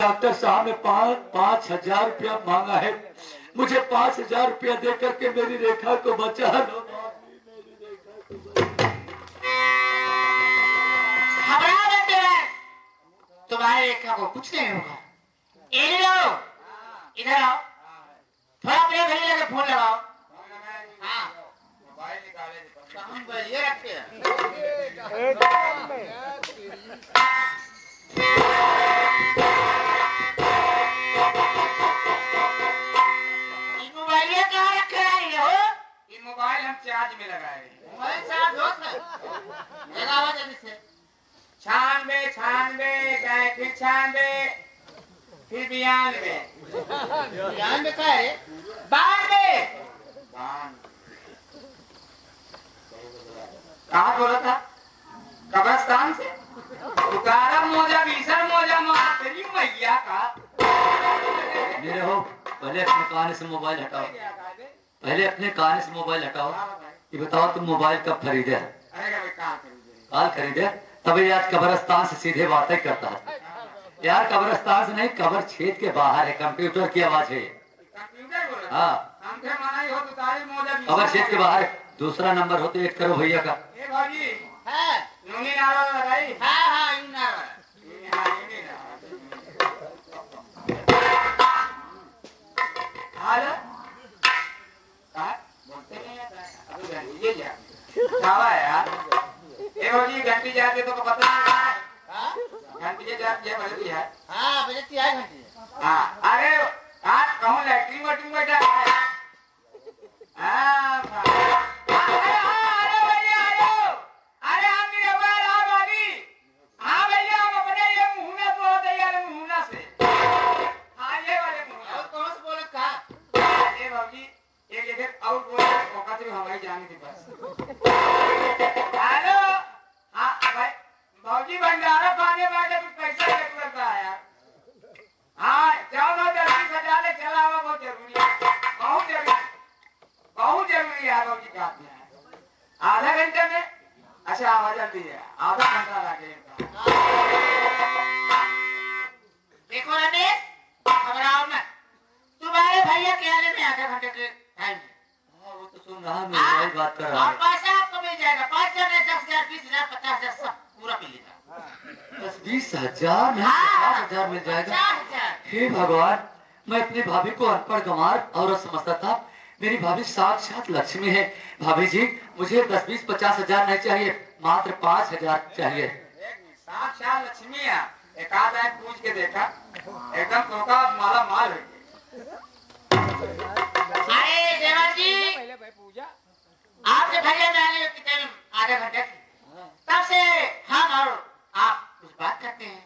Doctor साहब ने 5,000 रुपया मांगा है। मुझे 5,000 रुपया दे करके मेरी रेखा को बचा लो। तुम्हारी रेखा को कुछ नहीं होगा। इधर आओ, थोड़ा अपने घड़ी लगे फोन लगाओ। हाँ, मोबाइल निकाले ये रखते हैं। मोबाइल ये कहाँ रखे हो? ये मोबाइल हम चार्ज में लगाए। मोबाइल चार्ज होता है। लगाओ जल्दी से। 96 फिर 96 फिर 92 92 का है 92 कहाँ बोला था? कब्रिस्तान से उतारा मोजा भीषण मोजा मातरी मैया का। मेरे हो पहले अपने कान से मोबाइल हटाओ। पहले अपने कान से मोबाइल हटाओ। ये बताओ तुम मोबाइल कब खरीदे? काल खरीदे? तभी आज कब्रिस्तान से सीधे बातें करता है यार। कब्रिस्तान से नहीं, कब्र छेद के बाहर है। कंप्यूटर की आवाज है। हाँ, कब्र छेद के बाहर। दूसरा नंबर हो तो ऐड करो भैया का। घंटी जाके तो पता नहीं घंटी जाती है। हाँ बजती है घंटी। हाँ अरे आज कहूँ लैट्रिन वैट्रिन बैठा है। भौजी भंडारा पाने वाले कुछ पैसा करता है यार। हाँ जाओ ना जल्दी सजा ले, चला हुआ बहुत जरूरी है। बहुत जरूरी है भौजी का। आधा घंटे में अच्छा आवाज जल्दी है। आधा घंटा लगेगा। देखो रमेश घबराओ मत। तुम्हारे भैया के आने में आधा घंटे के टाइम है। वो तो सुन रहा, मेरी बात कर रहा है। और पैसा आपको मिल जाएगा। 5,000 10,000 20,000 50,000 सब पूरा मिलेगा। 10-20,000 50,000 मिल जाएगा। हे भगवान, मैं अपनी भाभी को अनपढ़ गंवार औरत समझता था। मेरी भाभी साक्षात लक्ष्मी है। भाभी जी मुझे 10-20 50,000 नहीं चाहिए, मात्र 5,000 चाहिए। साक्षात लक्ष्मी है। एक आध पूछ के देखा, एकदम टोका माला माल है। अरे देवा जी आपके भैया जाने कितने आधे घंटे तब से हम और आप कुछ बात करते हैं।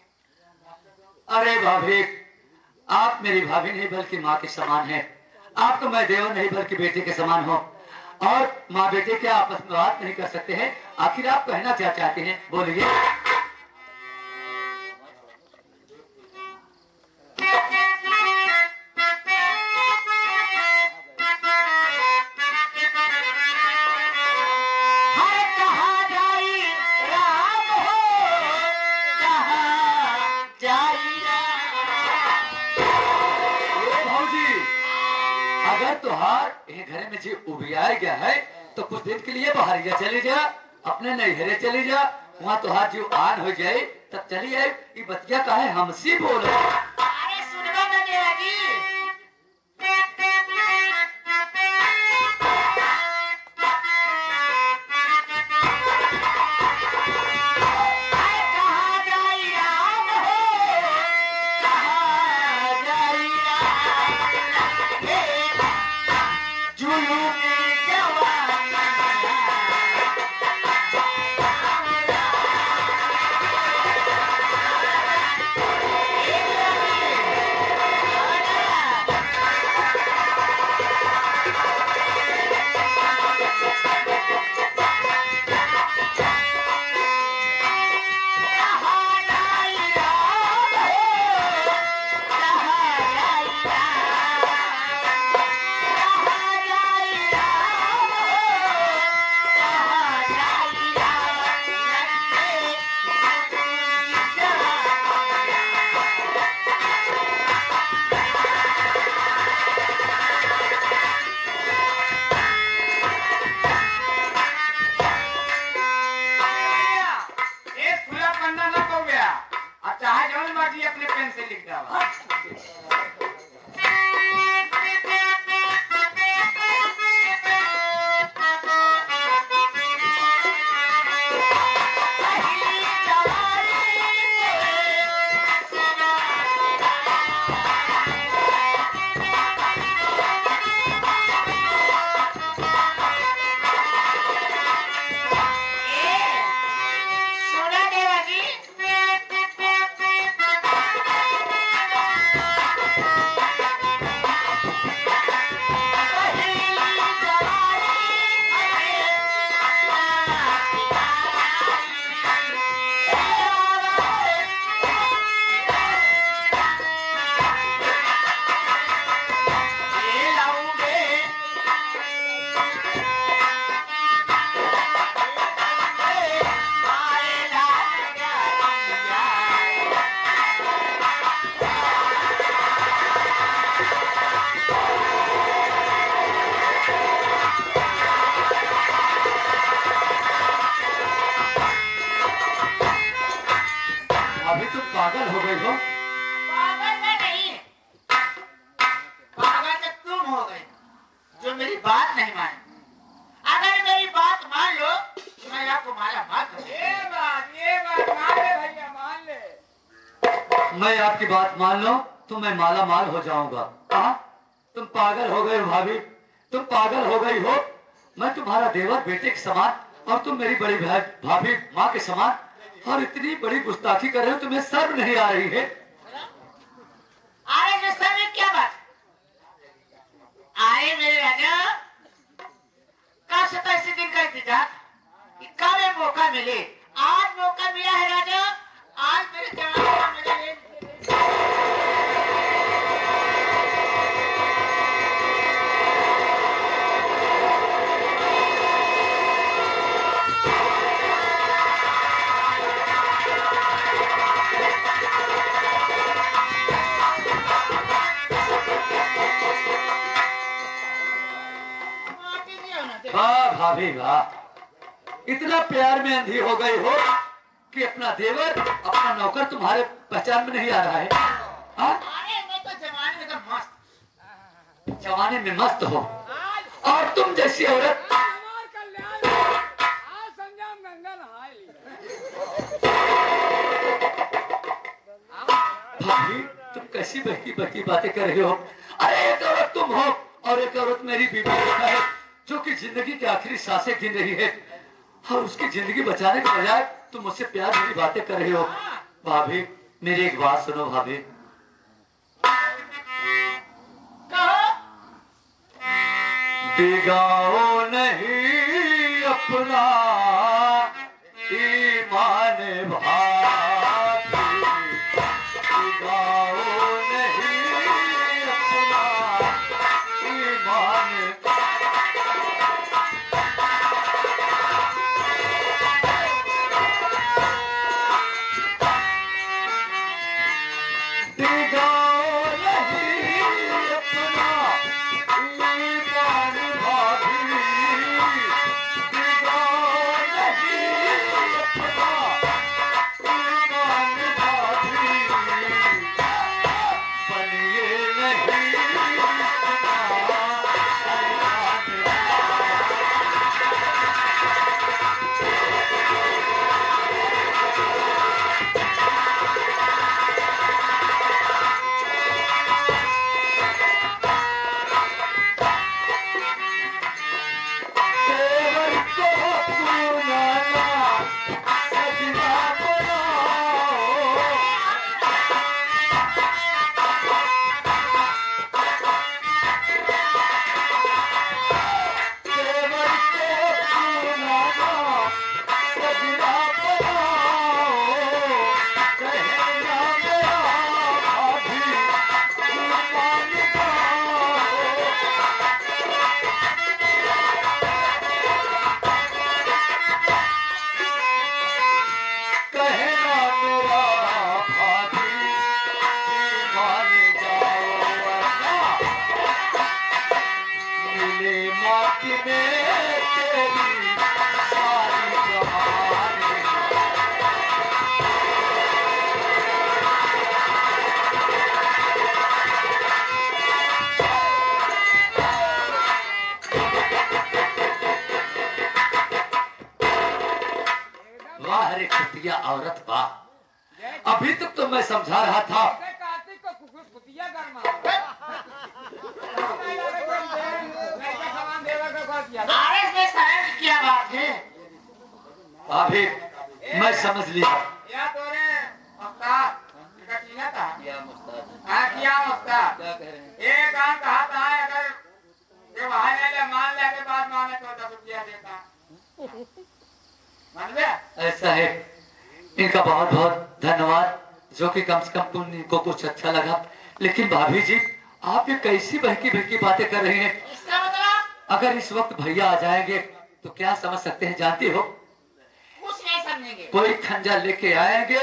अरे भाभी, आप मेरी भाभी नहीं बल्कि माँ के समान है। आप तो मैं देवर नहीं बल्कि बेटे के समान हो। और माँ बेटे के आपस में बात नहीं कर सकते हैं। आखिर आप कहना क्या चाहते हैं, बोलिए। अगर तुहार घर में जी उबिया गया है तो कुछ दिन के लिए बाहर चले जा, अपने नैहरे चले जा। वहाँ तुहार जो आन हो जाए तब चली जाए। ये बतिया का है हमसे बोलो। अरे सुनवा ना देवा जी। से लिख डाला। अभी तुम पागल हो गई हो। पागल मैं नहीं, पागल तो तुम हो गए जो मेरी बात नहीं माने। अगर मेरी बात मान लो तो मैं आपको माला माल कर दूं। ये बात मान ले भैया, मान ले। मैं आपकी बात मान लो तो मैं माला माल हो जाऊंगा। हाँ, तुम पागल हो गए हो भाभी, तुम पागल हो गई हो। मैं तुम्हारा देवर बेटे के समान और तुम मेरी बड़ी भाभी माँ के समान, और इतनी बड़ी गुस्ताखी कर रहे हो, तुम्हें शर्म नहीं आ रही है? अरे जो सर में क्या बात? अरे मेरे राजा का 27 दिन का इंतजार कि कब ये मौका मिले। आज मौका मिला है राजा, आज मेरे जवान का मिले। वाह भाभी वाह, इतना प्यार में अंधी हो गई हो कि अपना देवर अपना नौकर तुम्हारे पहचान में नहीं आ रहा है। हाँ? अरे मैं तो जवानी में तो मस्त, जवानी में मस्त हो, और तुम जैसी औरत भाभी, तुम कैसी बहकी बहकी बातें कर रहे हो? अरे एक औरत तुम हो और एक औरत मेरी बीवी है, जो कि जिंदगी की आखिरी सांसें गिन रही है, और उसकी जिंदगी बचाने के बजाय तुम मुझसे प्यार भरी बातें कर रहे हो। भाभी मेरी एक बात सुनो भाभी, बिगाओ नहीं अपना ईमान भाभी, बिगाओ नहीं अपना ईमान। औरत बा। अभी तक तो मैं समझा रहा था कार्तिक को कुतिया गरमा सामान देवर का कर दिया। अरे इसमें शर्म की क्या बात है? अभी मैं समझ लिया। या तोरे मुख्तार कटीना था क्या मुख्तार? हाँ किया मुख्तार क्या कह रहे हैं? एक काम कहा था अगर जो भाई ले मान ले के बाद माने तो 10 रुपया देता मान लिया। ऐसा है, इनका बहुत बहुत धन्यवाद, जो कि कम से कम इनको कुछ अच्छा लगा। लेकिन भाभी जी, आप ये कैसी बहकी बहकी बातें कर रही हैं? इसका मतलब अगर इस वक्त भैया आ जाएंगे तो क्या समझ सकते हैं जानती हो? कुछ नहीं समझेंगे। कोई खंजा लेके आएंगे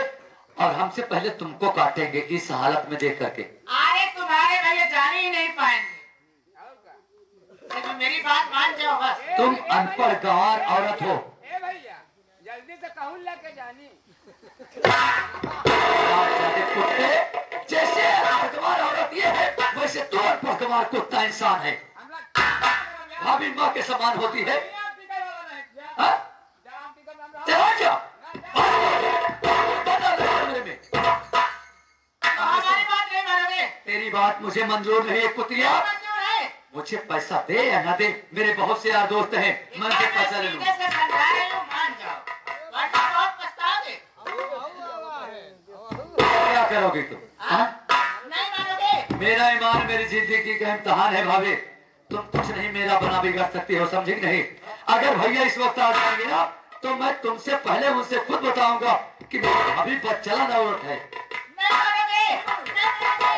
और हमसे पहले तुमको काटेंगे इस हालत में देख करके। अरे तुम्हारे भैया जाने ही नहीं पाएंगे। तो मेरी बात मान जाओ बस। तुम अनपढ़ गंवार औरत हो। ए भैया जल्दी से कहूं लेके जानी। कुत्ते जैसे अनपढ़ औरत ये है, वैसे तू अनपढ़ गंवार कुत्ता इंसान है। भाभी माँ के समान होती है। हाँ? चला जा। मेरे में तो हमारी बात नहीं मानोगे? तेरी बात मुझे मंजूर नहीं है कुतिया। मंजूर है। मुझे पैसा दे या ना दे, मेरे बहुत से यार दोस्त हैं, मैं उनसे पैसा ले लूं। सीधे से समझा रही हूँ, मान जाओ वरना बहुत पछताओगे। क्या करोगी तुम? हाँ? नहीं मानोगे? मेरा ईमान मेरी जिंदगी का इम्तिहान है भाभी। तुम कुछ नहीं मेरा बना बिगाड़ सकती हो, समझी कि नहीं? अगर भैया इस वक्त आ जाएंगे ना, तो मैं तुमसे पहले उनसे खुद बताऊंगा कि मेरी भाभी बच्चला औरत है। नहीं मानोगे? नहीं मानोगे?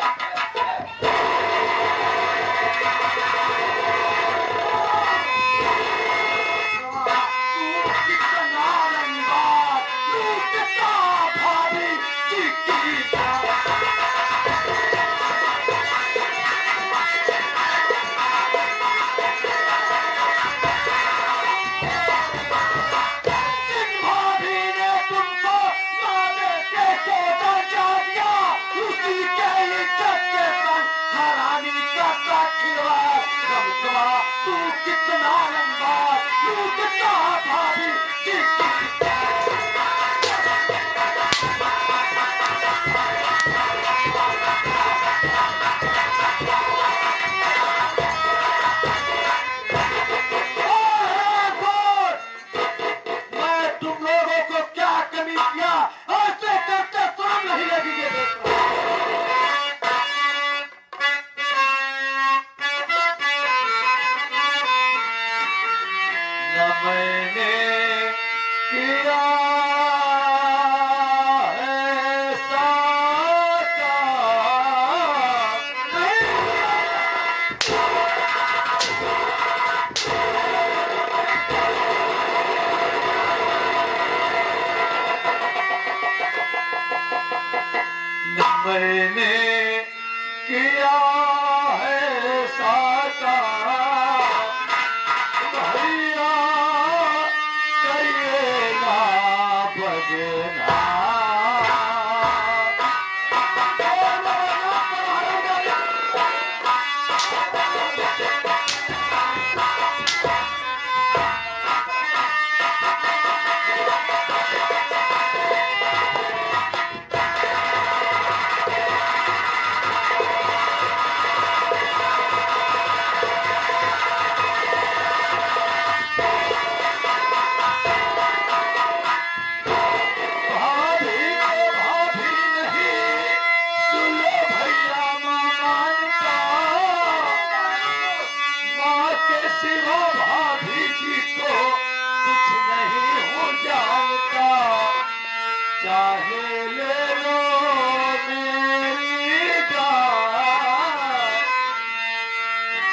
मैंने किया है साका भैया करिए ना बजना।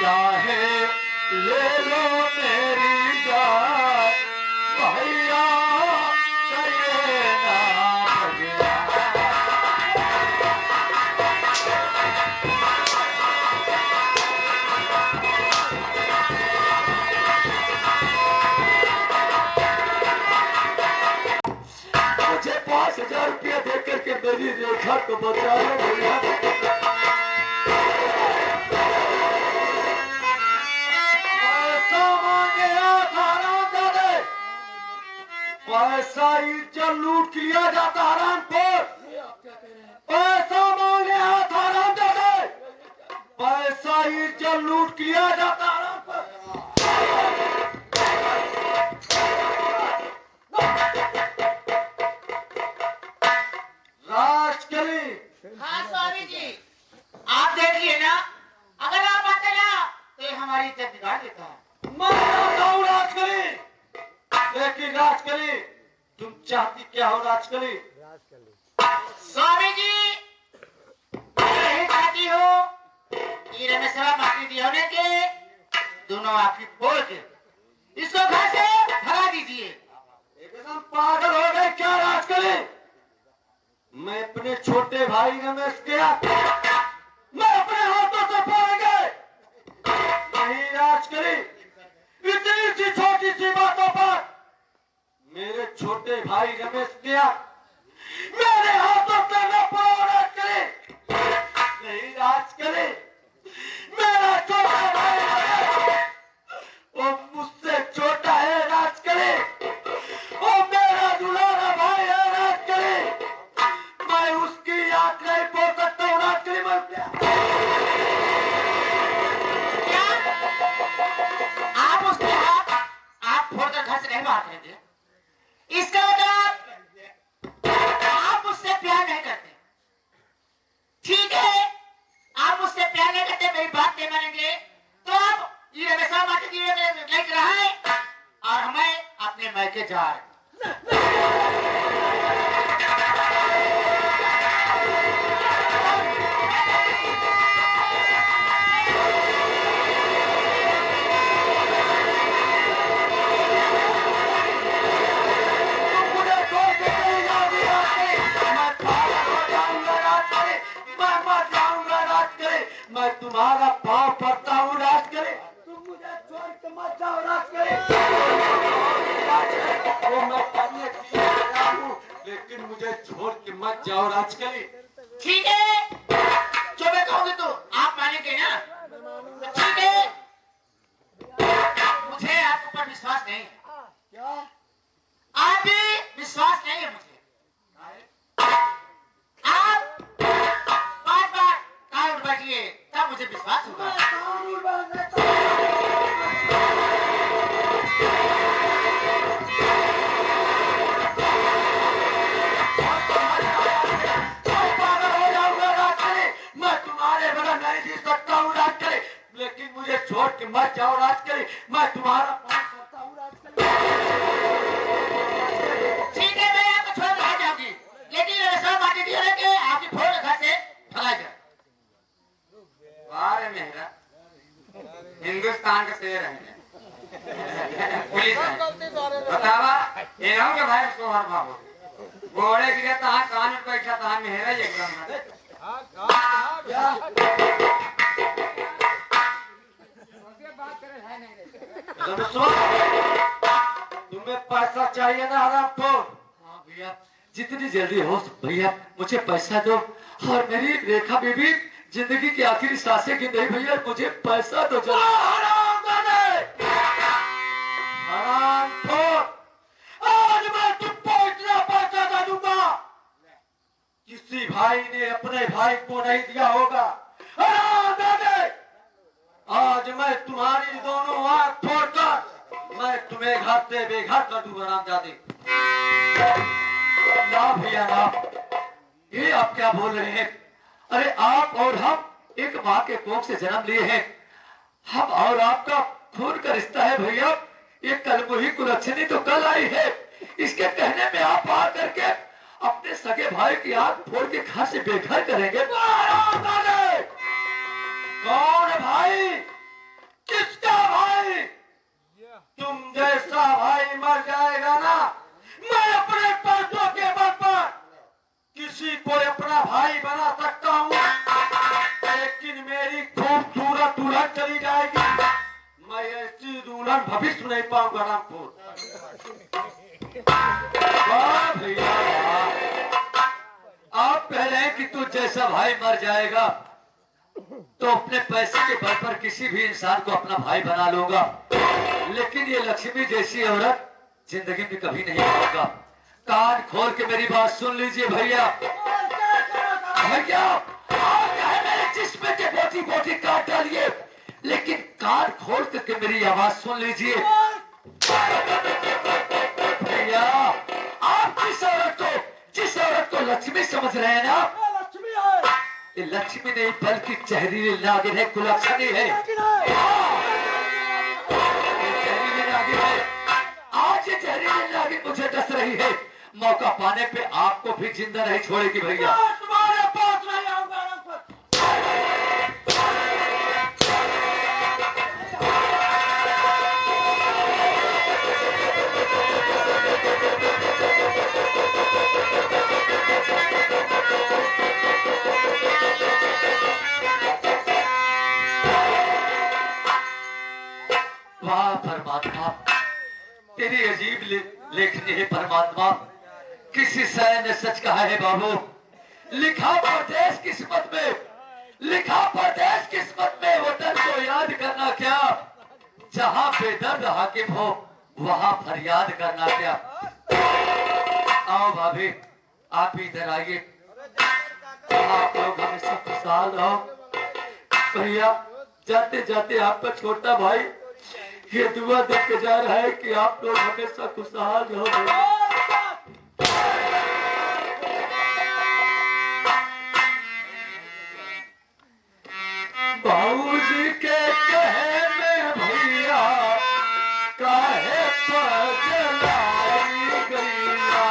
चाहे ले लो मेरी जान भैया करिए ना बजना। मुझे 5,000 रुपया दे करके मेरी रेखा को बचा लो भैया। पैसा ही चल लूट लूट लिया जाता हरामखोर। पैसा मांगे हाथ हराम जाते, पैसा ही जब लूट लिया जाता हरामखोर। राजकली हाँ स्वामी जी, आप देखिए ना, अगर आप आते ना तो ये हमारी इज्जत बिगाड़ देता है। मैं चाहता हूँ राजकली, लेकिन राजकली तुम चाहती क्या हो राजकली? स्वामी जी, मैं यही चाहती हूँ कि रमेशवा बाकी दिया होने के दोनों आपकी फोड़ के इसको घर से भगा दीजिए। एकदम पागल हो गए क्या राजकली? मैं अपने छोटे भाई रमेश के मैं अपने हाथों से फोड़ेंगे नहीं राजकली। इतनी सी छोटी सी बातों पर मेरे छोटे भाई रमेश के मेरे हाथों से न फोड़ो राजकली। नहीं राजकली, मेरा छोटा भाई रमेश वो मुझसे छोटा है राजकली, वो मेरा दुलारा भाई है राजकली। मैं उसकी याद नहीं बोल सकता हूँ राजकली। मैं क्या आप उसके हाथ आप फोड़कर घर से नहीं बाहर भेजे? इसका मतलब आप उससे प्यार नहीं करते। ठीक है, आप उससे प्यार नहीं करते, मेरी बात नहीं मानेंगे तो आप ये हमेशा माटी दिए लेकर रहा है और हमें अपने मैके जा रहे। मुझे छोड़ के नहीं जाओगी राजकली। मैं पागल हो जाऊंगा राजकली, मैं मर जाऊंगा राजकली। मैं तुम्हारा पाँव पड़ता हूँ राजकली, तुम मुझे छोड़ के मत जाओ राजकली। वो मैं करने के लिए आया हूँ, लेकिन मुझे छोड़ के मत जाओ राजकली। ठीक है, जो मैं कहूंगी तो आप मानेंगे ना? ठीक है, मुझे आपके ऊपर विश्वास नहीं है। क्या? आप भी विश्वास नहीं है मुझे। आप 5 बार कान उठ बैठिए तब मुझे विश्वास होगा। मैं तुम्हारे बगैर नहीं जी सकता हूँ राजकली, लेकिन मुझे छोड़ के मत जाओ राजकली। मैं तुम्हारा पाँव पड़ता हूँ राजकली। ठीक है, मैं आपको छोड़ कर जाऊंगी, लेकिन ऐसा माटी दिया है कि आपकी फोड़ घर से भगा जाए। वाह रे मेहरा, हिंदुस्तान का शेर है। पुलिस है, बतावा इन्हों के भाई उसको हर भाव घोड़े गिरे तहाँ कान में बैठा तहाँ मेहरा ही एकदम। तुम्हें पैसा चाहिए ना हरामखोर? हाँ भैया, जितनी जल्दी हो भैया मुझे पैसा दो, और मेरी रेखा बीबी जिंदगी की आखिरी सांसें गिन रही भैया, मुझे पैसा दो जल्दी। हरामखोर, आज मैं तुमको इतना पैसा दे दूंगा किसी भाई ने अपने भाई को नहीं दिया होगा। हरामजादे, आज मैं तुम्हारी दोनों आंख फोड़कर मैं तुम्हें घर से बेघर कर दूंगा हरामजादे। ना भैया ना, ये आप क्या बोल रहे हैं? अरे आप और हम एक माँ के कोख से जन्म लिए हैं, हम और आपका खून का रिश्ता है भैया। ये कल को ही कुलच्छनी तो कल आई है, इसके कहने में आप आ करके अपने सगे भाई की आंख फोड़ के घर से बेघर करेंगे। कौन भाई? किसका भाई? तुम जैसा भाई मर जाएगा ना, मैं अपने पैसों के बल पर किसी को अपना भाई बना सकता हूँ, लेकिन मेरी खूबसूरत दुल्हन चली जाएगी, मैं ऐसी दुल्हन भविष्य नहीं पाऊंगा रामपुर। वाह भैया वाह, आप कह रहे हैं कि तू जैसा भाई मर जाएगा तो अपने पैसे के बल पर किसी भी इंसान को अपना भाई बना लूंगा, लेकिन ये लक्ष्मी जैसी औरत जिंदगी में कभी नहीं पाऊंगा। कान खोल के मेरी बात सुन लीजिए भैया। भैया आप चाहे मेरे जिस्म के बोटी बोटी काट डालिए, लेकिन कान खोल करके मेरी आवाज सुन लीजिए। भैया आप जिस औरत को लक्ष्मी समझ रहे हैं ना, ये लक्ष्मी नहीं बल्कि जहरीली नागिन है, कुलक्षणी है। जहरीली नागिन है। आज ये जहरीली नागिन मुझे डस रही है, मौका पाने पे आपको भी जिंदा नहीं छोड़ेगी भैया। तुम्हारे पास नहीं आऊंगा। वाह परमात्मा, तेरी अजीब लेखनी है परमात्मा। किसी शायर ने सच कहा है बाबू, लिखा परदेश किस्मत में, लिखा परदेश किस्मत में, वो दर्द को याद करना क्या, जहां बेदर्द हाकिम हो वहां फरियाद करना क्या। आओ भाभी आप इधर आइए, आप लोग हमेशा खुशहाल रहो। भैया जाते जाते आपका छोटा भाई ये दुआ देख के जा रहा है कि आप लोग हमेशा खुशहाल रहो। बाबूजी के कहे में भैया काहे पगलाई गैया।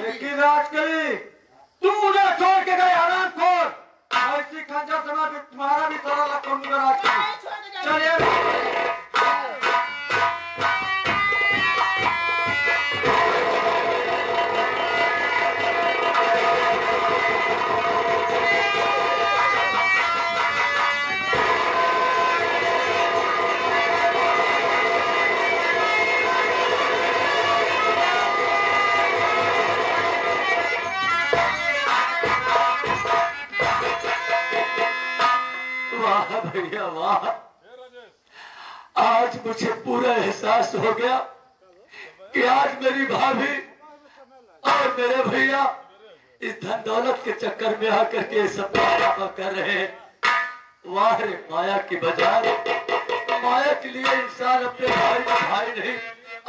लेकिन राजकली तुम मुझे छोड़ के गए हराम खोर, ऐसी खंजर से मैं तुम्हारा भी सारा लखन दूंगा राजकली। चलिए भैया वाह, आज मुझे पूरा एहसास हो गया कि आज मेरी भाभी और मेरे भैया इस धन दौलत के चक्कर में आकर के सब ड्रामा कर रहे हैं। वाह रे माया की बाजार, माया के लिए इंसान अपने भाई को भाई नहीं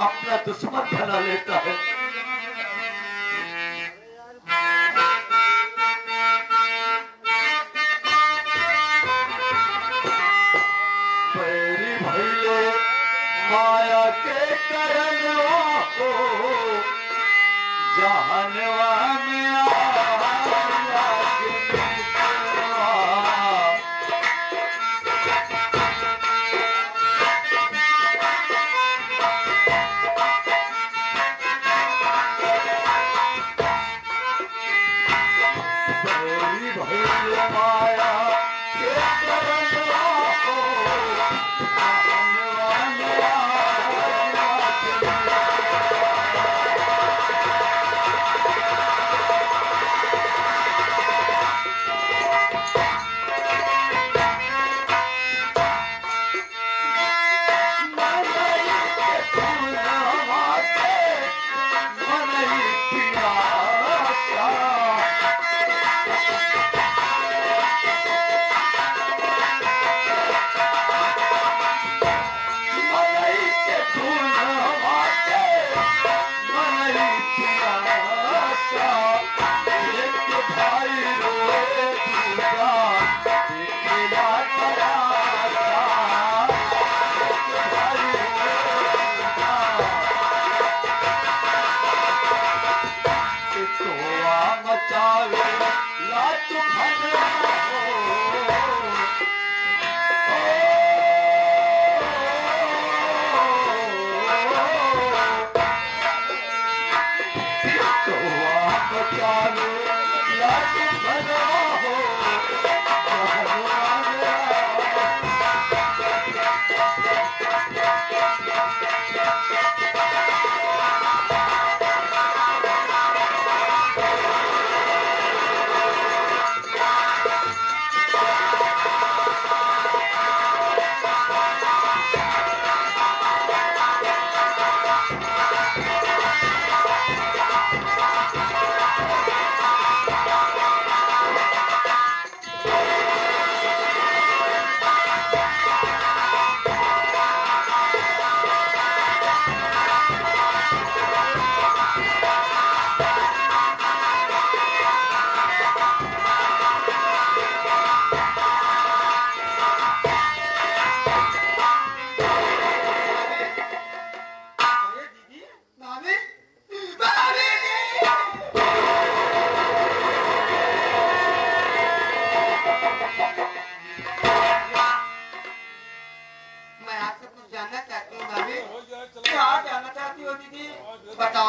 अपना दुश्मन बना लेता है। माया के करनवा को जहनवा में आया भैया माया के करनवा को जहनवा में आया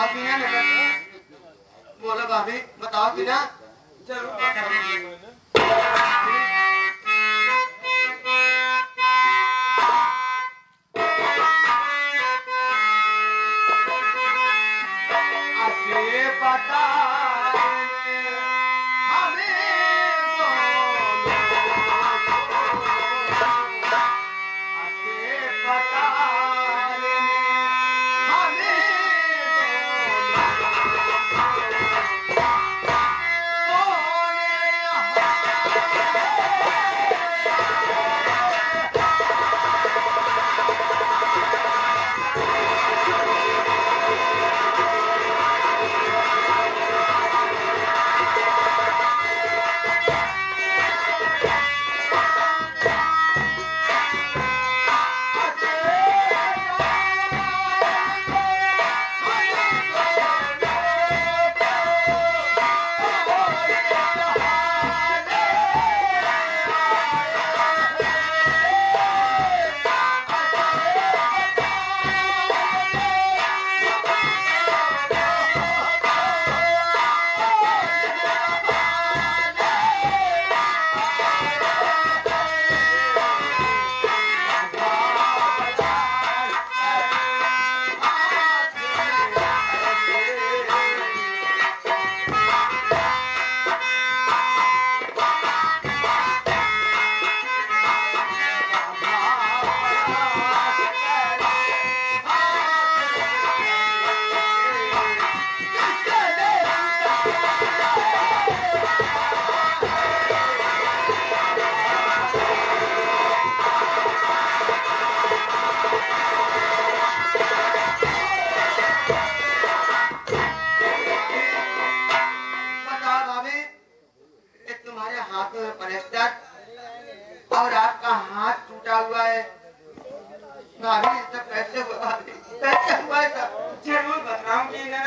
बताओ कि ना बोलो भाभी बताओ कि ना और आपका हाथ टूटा हुआ है भाभी सब कैसे हुआ कैसे हुआ है सब जरूर बताऊंगी ना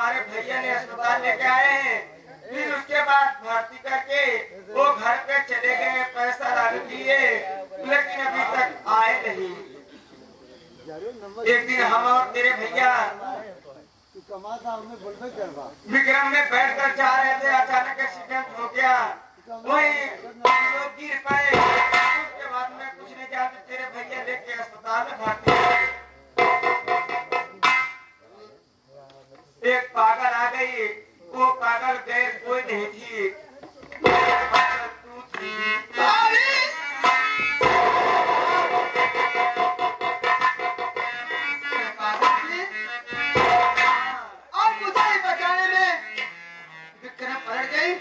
लेके आए हैं फिर उसके बाद भर्ती करके वो घर पे चले गए पैसा डाल दिए लेकिन अभी तक आए नहीं। एक दिन हम और तेरे भैया विक्रम में बैठ कर जा रहे थे अचानक एक्सीडेंट हो गया वही लोग गिर पाए उसके बाद में कुछ नहीं जानते तेरे भैया लेके अस्पताल में भर्ती एक पागल आ गई वो पागल गैर कोई नहीं थी पागल तू थी और मुझे ही बचाने में विक्रम पलट गई।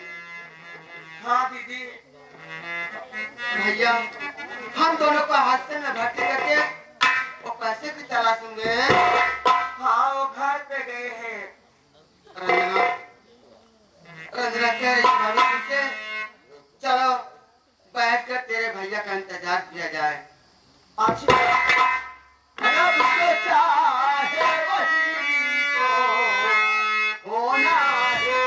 हाँ दीदी भैया हम दोनों को हादसे में भर्ती करके वो पैसे की तलाश में हाँ वो घर पे गए हैं। रंजना रंजना कह रही भाभी तुझसे चलो बैठकर तेरे भैया का इंतजार किया जाए। अच्छी जब जो चाहे वही तो होना है।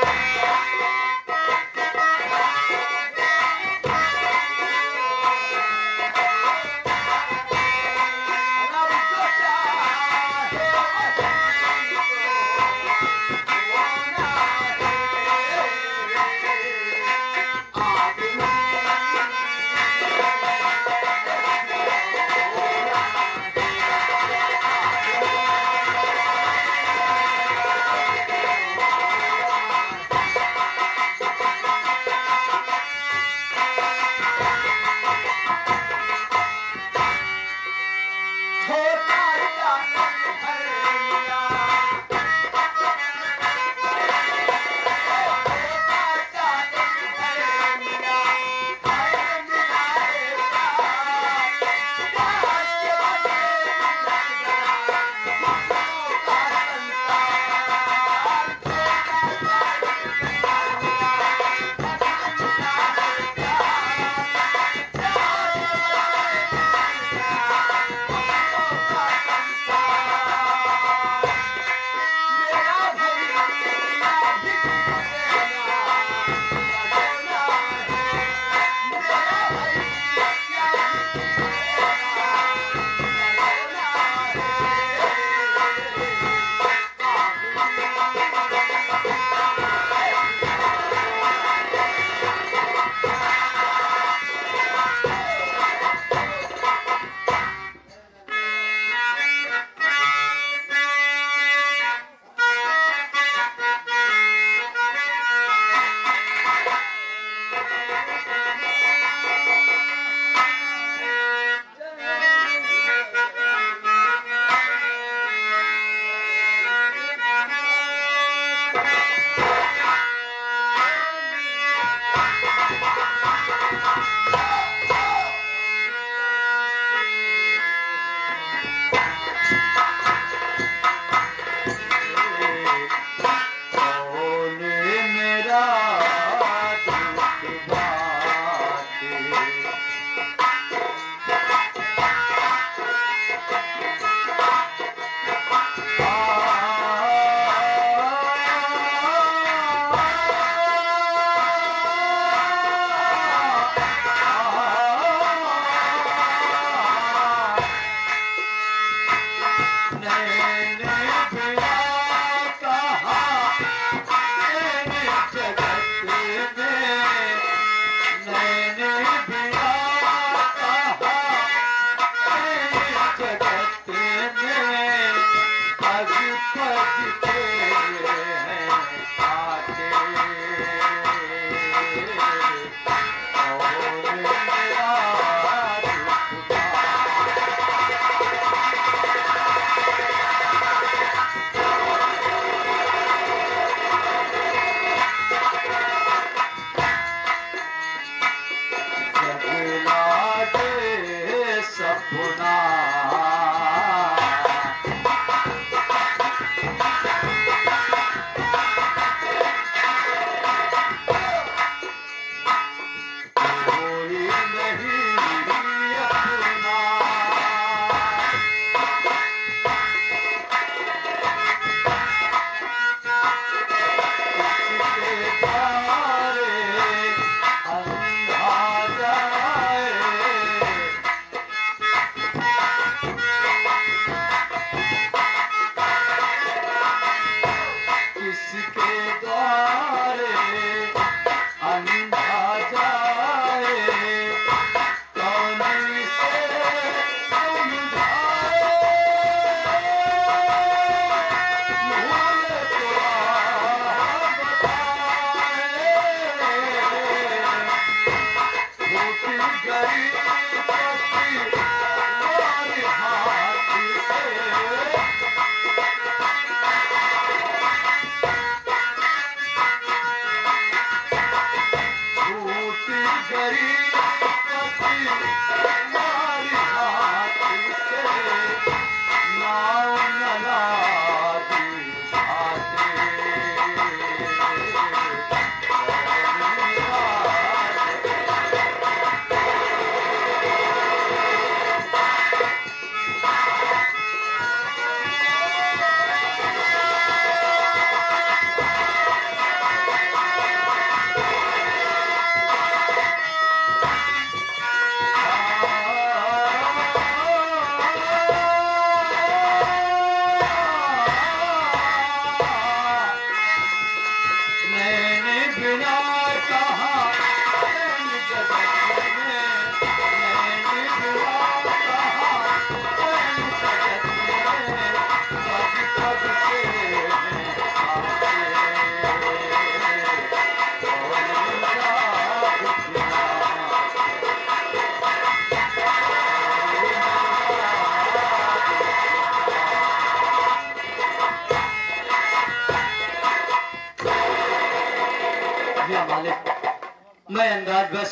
आज बस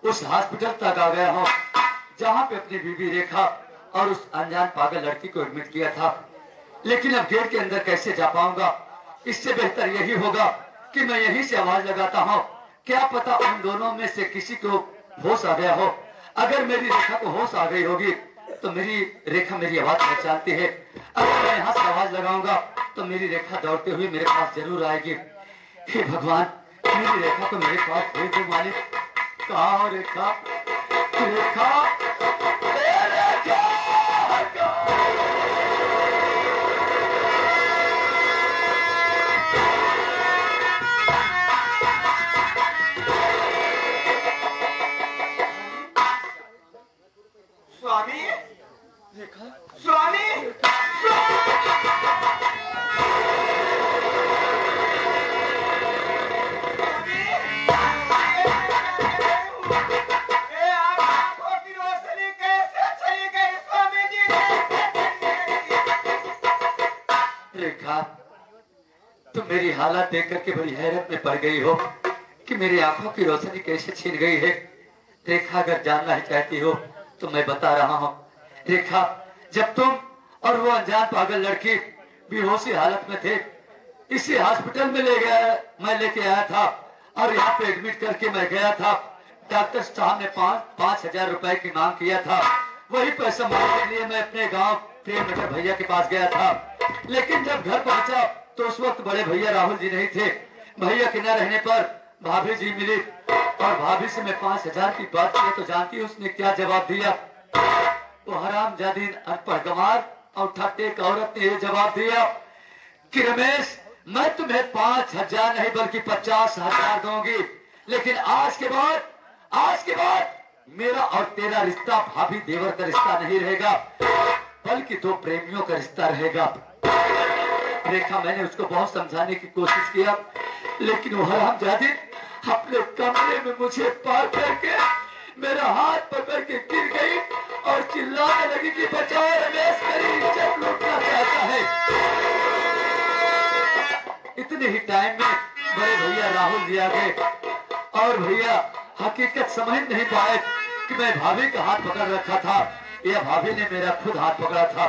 उस हॉस्पिटल तक आ गया हूँ जहाँ पे अपनी बीवी रेखा और उस अनजान पागल लड़की को एडमिट किया था। लेकिन अब गेट के अंदर कैसे जा पाऊंगा? इससे बेहतर यही होगा कि मैं यहीं से आवाज लगाता हूँ। क्या पता उन दोनों में से किसी को होश आ गया हो। अगर मेरी रेखा को होश आ गई होगी तो मेरी रेखा मेरी आवाज पहचानती है। अगर मैं यहाँ से आवाज लगाऊंगा तो मेरी रेखा दौड़ते हुए मेरे पास जरूर आएगी। हे भगवान, मेरी रेखा को मेरे पास भेज दो मालिक। कहाँ हो रेखा? रेखा, स्वामी, स्वामी, रेखा, तुम मेरी हालत देख करके बड़ी हैरत में पड़ गई हो कि मेरी आंखों की रोशनी कैसे छीन गई है। रेखा, अगर जानना ही चाहती हो तो मैं बता रहा हूँ। रेखा, जब तुम और वो अनजान पागल लड़की बेहोशी हालत में थे, इसी हॉस्पिटल में मैं लेके आया था और यहाँ पे एडमिट करके मैं गया था। डॉक्टर साहब ने 5,000 रुपए की मांग किया था। वही पैसा मांगने के लिए मैं अपने गांव प्रेम नगर भैया के पास गया था। लेकिन जब घर पहुंचा तो उस वक्त बड़े भैया राहुल जी नहीं थे। भैया के न रहने पर भाभी जी मिली और भाभी से मैं 5,000 की बात की तो जानती हूँ उसने क्या जवाब दिया? वो हरामजादी अनपढ़ गंवार और ठट्टे एक औरत ने ये जवाब दिया कि रमेश, मैं तुम्हें 5,000 नहीं बल्कि 50,000 दूंगी, लेकिन आज के बाद मेरा और तेरा रिश्ता भाभी देवर का रिश्ता नहीं रहेगा, बल्कि दो प्रेमियों का रिश्ता रहेगा। रेखा, मैंने उसको बहुत समझाने की कोशिश किया, लेकिन वो हरामजादी अपने कमरे में मुझे पार करके मेरा हाथ पकड़ के गिर गई और चिल्लाने लगी कि बचाओ रमेश, मेरी इज्जत लूटना चाहता है। इतने ही टाइम में बड़े भैया राहुल जी आ गए और भैया हकीकत समझ नहीं पाए कि मैं भाभी का हाथ पकड़ रखा था या भाभी ने मेरा खुद हाथ पकड़ा था।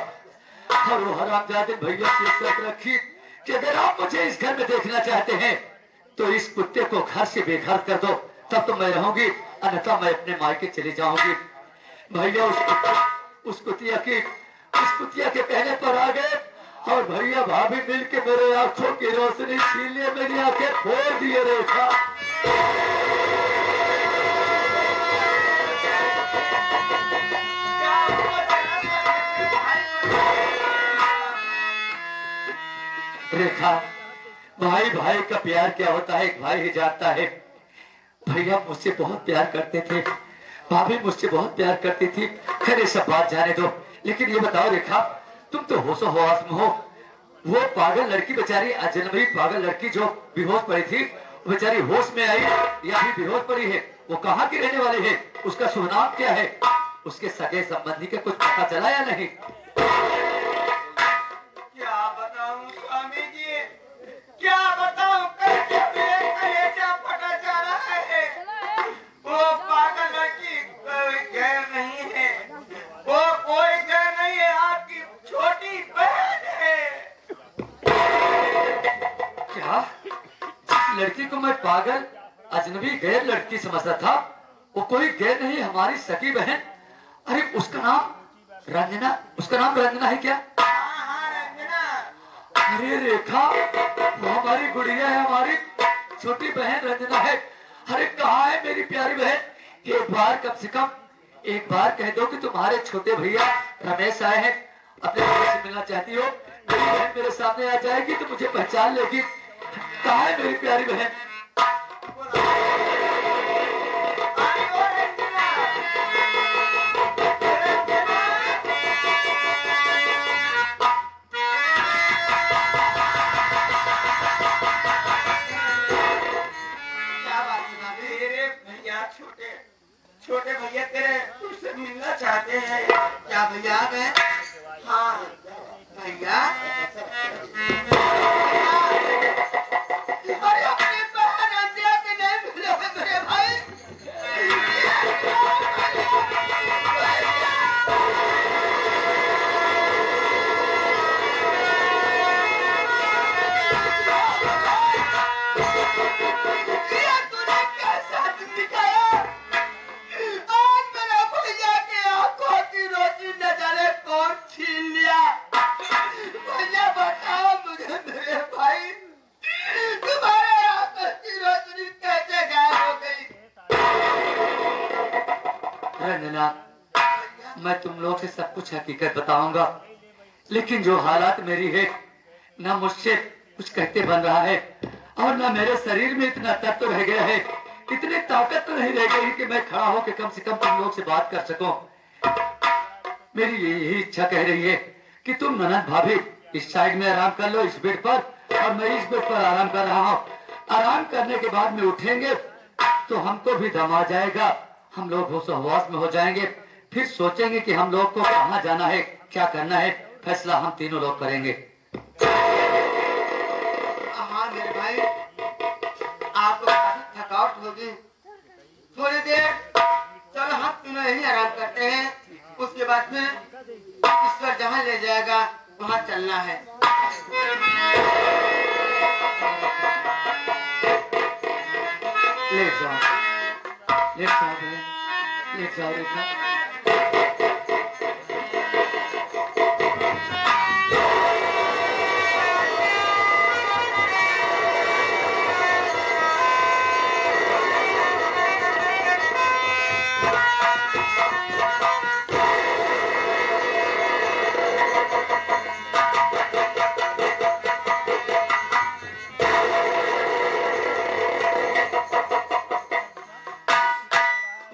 और वो हरामजादे भैया से शर्त रखी कि अगर आप मुझे इस घर में देखना चाहते हैं तो इस कुत्ते को घर से बेघर कर दो, तब तो मैं रहूंगी, अन्यथा मैं अपने मायके चली जाऊंगी। भैया उस कुतिया के कहने पर आ गए और भैया भाभी मिलके मेरे आंखों की रोशनी छीन लिए, मेरी आंखें फोड़ दिए। रेखा, रेखा, भाई भाई का प्यार क्या होता है एक भाई ही जानता है। भैया मुझसे बहुत प्यार करते थे, भाभी मुझसे बहुत प्यार करती थी। खैर ये सब बात जाने दो, लेकिन ये बताओ रेखा, तुम तो होशो हवास में हो। वो पागल लड़की बेचारी, अजनबी पागल लड़की जो बेहोश पड़ी थी, वो बेचारी होश में आई या भी बेहोश पड़ी है? वो कहाँ की रहने वाली है? उसका शुभ नाम क्या है? उसके सगे संबंधी का कुछ पता चला या नहीं? क्या बताऊं स्वामी जी, क्या बताऊं? कैसे मेरे कलेजा फटा जा रहा है। वो पागल लड़की कोई गैर नहीं है, वो कोई गैर नहीं है, आपकी छोटी बहन है। क्या? जिस लड़की को मैं पागल अजनबी गैर लड़की समझता था, वो कोई गैर नहीं, हमारी सगी बहन। अरे उसका नाम रंजना, उसका नाम रंजना है क्या? अरे रेखा, वो हमारी गुड़िया है, हमारी छोटी बहन रंजना है। अरे कहाँ है मेरी प्यारी बहन? एक बार कम से कम एक बार कह दो कि तुम्हारे छोटे भैया रमेश आए हैं, अपने भाई से मिलना चाहती हो। मेरी बहन मेरे सामने आ जाएगी तो मुझे पहचान लेगी। कहाँ है मेरी प्यारी बहन? छोटे भैया तेरे तुझसे मिलना चाहते हैं। क्या भैया आ गए? हाँ भैया, अरे अपनी बहन अंधिया के नहीं मिले हैं मेरे भाई। कौन छीन लिया? भैया बताओ मुझे मेरे भाई, तुम्हारे आंखों की रोशनी कैसे गायब हो गई? अरे नैना, मैं तुम लोग से सब कुछ हकीकत बताऊंगा, लेकिन जो हालात मेरी है ना मुझसे कुछ कहते बन रहा है और ना मेरे शरीर में इतना तत्व रह गया है, इतनी ताकत तो नहीं रह गई कि मैं खड़ा होकर कम से कम तुम लोग से बात कर सकूं। मेरी यही इच्छा कह रही है कि तुम ननद भाभी इस साइड में आराम कर लो इस बेड पर, और मैं इस बेड पर आराम कर रहा हूँ। आराम करने के बाद में उठेंगे तो हमको भी दम आ जाएगा, हम लोग होश हवास में हो जाएंगे, फिर सोचेंगे कि हम लोग को कहाँ जाना है, क्या करना है, फैसला हम तीनों लोग करेंगे। हाँ मेरे भाई, आपको काफी थकावट होगी, थोड़ी देर चलो हम तीनों यही आराम करते हैं, उसके बाद में ईश्वर जहाँ ले जाएगा वहाँ चलना है। लेट जाओ, लेट जाओ बहन, लेट जाओ रेखा।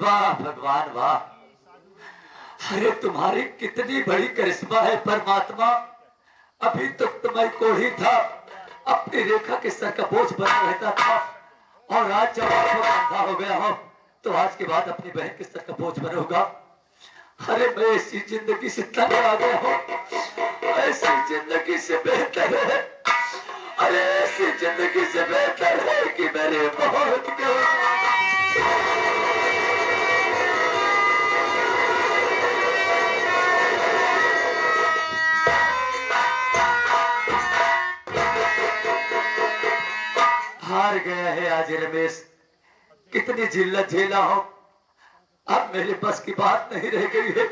वाह भगवान वाह, अरे तुम्हारी कितनी बड़ी करिश्मा है परमात्मा। अभी तक तो मैं कोढ़ी था, अपनी रेखा के सर का बोझ बना रहता था, और आज जब आंखों का अंधा हो गया हो तो आज के बाद अपनी बहन के सर का बोझ बनूंगा। अरे मैं ऐसी जिंदगी से तंग आ गया हूँ, ऐसी जिंदगी से बेहतर है, अरे ऐसी जिंदगी से बेहतर है कि मेरे बहुत के हार गया है आज रमेश, कितनी जिल्लत झेला हो, अब मेरे बस की बात नहीं रह गई है।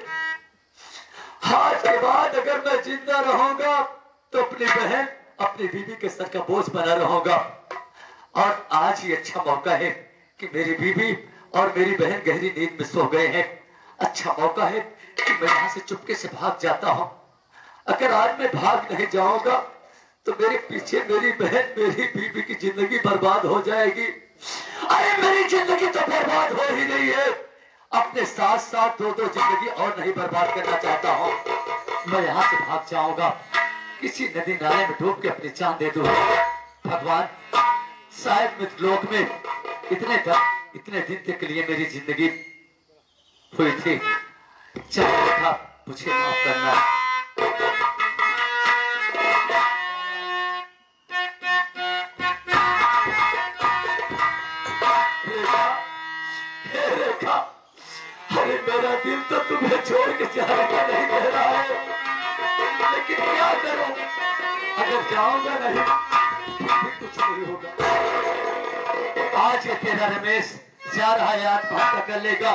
आज के बाद अगर मैं जिंदा रहूंगा तो अपनी बहन अपनी बीवी के सर का बोझ बना रहूंगा, और आज ही अच्छा मौका है कि मेरी बीवी और मेरी बहन गहरी नींद में सो गए हैं। अच्छा मौका है कि मैं यहाँ से चुपके से भाग जाता हूँ। अगर आज मैं भाग नहीं जाऊंगा तो मेरे पीछे मेरी बहन मेरी बीवी की जिंदगी बर्बाद हो जाएगी। अरे मेरी जिंदगी तो बर्बाद हो ही रही है, अपने साथ साथ दो जिंदगी और नहीं बर्बाद करना चाहता हूँ। मैं यहाँ से भाग जाऊंगा, किसी नदी नाले में डूब के अपनी जान दे दूंगा। भगवान, शायद मृत लोक में इतने दिन तक के लिए मेरी जिंदगी हुई थी, चाहे था मुझे माफ करना। अरे मेरा दिल तो तुम्हें छोड़ के जाने का नहीं कह रहा है, लेकिन क्या करूं, अगर जाऊंगा नहीं फिर कुछ नहीं होगा। आज ये तेरा रमेश जा रहा है, आत्महत्या कर लेगा,